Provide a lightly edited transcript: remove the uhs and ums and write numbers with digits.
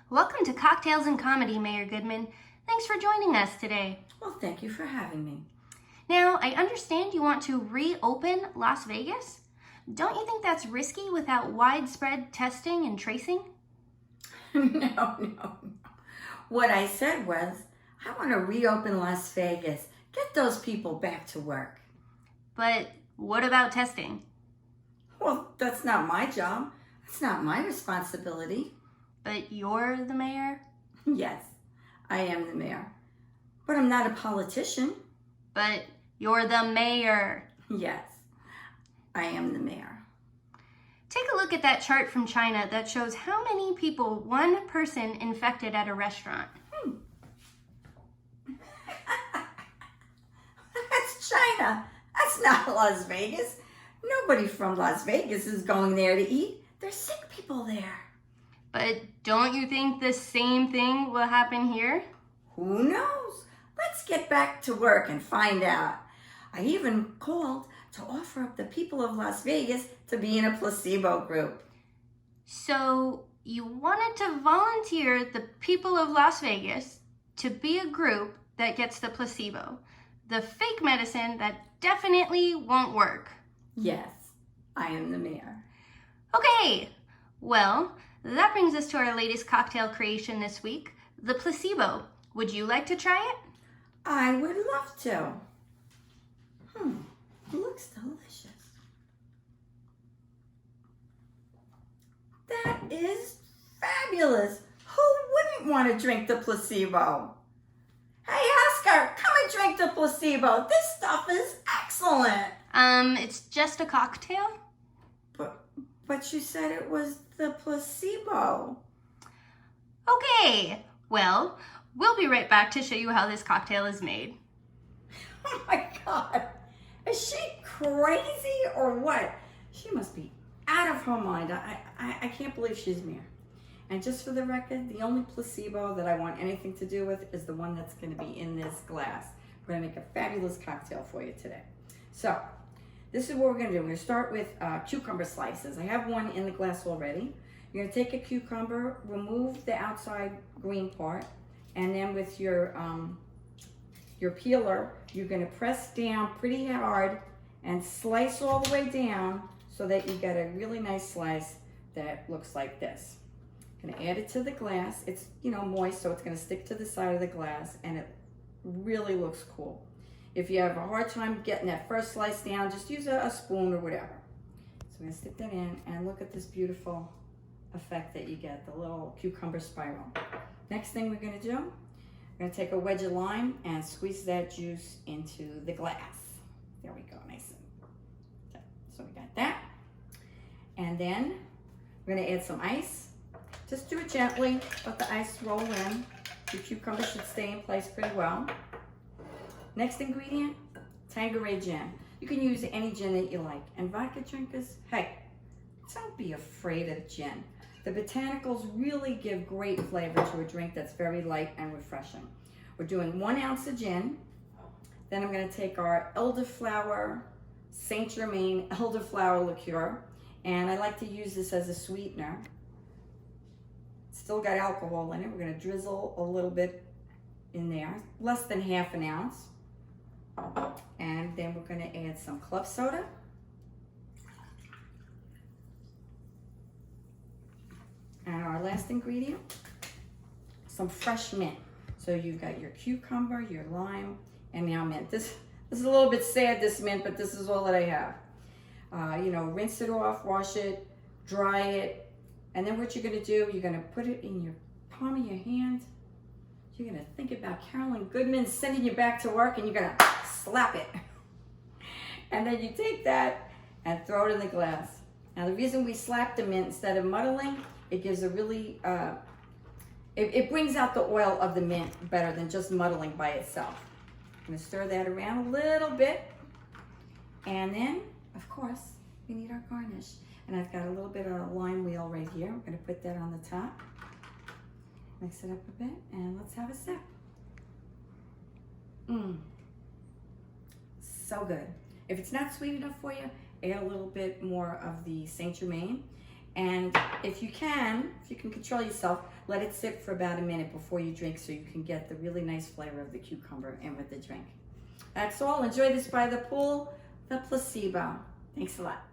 Welcome to Cocktails and Comedy, Mayor Goodman. Thanks for joining us today. Well, thank you for having me. Now, I understand you want to reopen Las Vegas. Don't you think that's risky without widespread testing and tracing? No. What I said was, I want to reopen Las Vegas. Get those people back to work. But what about testing? Well, that's not my job. That's not my responsibility. But you're the mayor? Yes, I am the mayor. But I'm not a politician. But you're the mayor. Yes, I am the mayor. Take a look at that chart from China that shows how many people one person infected at a restaurant. That's China. That's not Las Vegas. Nobody from Las Vegas is going there to eat. There's sick people there. But don't you think the same thing will happen here? Who knows? Let's get back to work and find out. I even called to offer up the people of Las Vegas to be in a placebo group. So you wanted to volunteer the people of Las Vegas to be a group that gets the placebo, the fake medicine that definitely won't work. Yes, I am the mayor. Okay, well, that brings us to our latest cocktail creation this week, the placebo. Would you like to try it? I would love to. It looks delicious. That is fabulous. Who wouldn't want to drink the placebo? Hey, Oscar, come and drink the placebo. This stuff is excellent. It's just a cocktail? But you said it was the placebo. Okay, well, we'll be right back to show you how this cocktail is made. Oh my God. Is she crazy or what? She must be out of her mind. I can't believe she's mayor. And just for the record, the only placebo that I want anything to do with is the one that's going to be in this glass. We're going to make a fabulous cocktail for you today. So, this is what we're going to do. We're going to start with cucumber slices. I have one in the glass already. You're going to take a cucumber, remove the outside green part, and then with your peeler, you're going to press down pretty hard and slice all the way down so that you get a really nice slice that looks like this. I'm going to add it to the glass. It's, moist, so it's going to stick to the side of the glass, and it really looks cool. If you have a hard time getting that first slice down, just use a spoon or whatever. So I'm going to stick that in, and look at this beautiful effect that you get, the little cucumber spiral. Next thing we're going to do, we're going to take a wedge of lime and squeeze that juice into the glass. There we go, nice and so we got that. And then we're going to add some ice. Just do it gently, let the ice roll in. Your cucumber should stay in place pretty well. Next ingredient, Tanqueray gin. You can use any gin that you like. And vodka drinkers, hey, don't be afraid of gin. The botanicals really give great flavor to a drink that's very light and refreshing. We're doing 1 ounce of gin. Then I'm going to take our elderflower, Saint Germain elderflower liqueur. And I like to use this as a sweetener. Still got alcohol in it. We're going to drizzle a little bit in there, less than half an ounce. And then we're going to add some club soda. And our last ingredient, some fresh mint. So you've got your cucumber, your lime, and now mint. This is a little bit sad, this mint, but this is all that I have. Rinse it off, wash it, dry it, and then what you're going to do, you're going to put it in your palm of your hand. You're going to think about Mayor Goodman sending you back to work, and you're going to slap it. And then you take that and throw it in the glass. Now the reason we slap the mint instead of muddling, it gives a really, it brings out the oil of the mint better than just muddling by itself. I'm going to stir that around a little bit. And then, of course, we need our garnish. And I've got a little bit of lime wheel right here. I'm going to put that on the top. Mix it up a bit, and let's have a sip. So good. If it's not sweet enough for you, add a little bit more of the Saint Germain. And if you can control yourself, let it sit for about a minute before you drink so you can get the really nice flavor of the cucumber in with the drink. That's all. Enjoy this by the pool, the Placebo. Thanks a lot.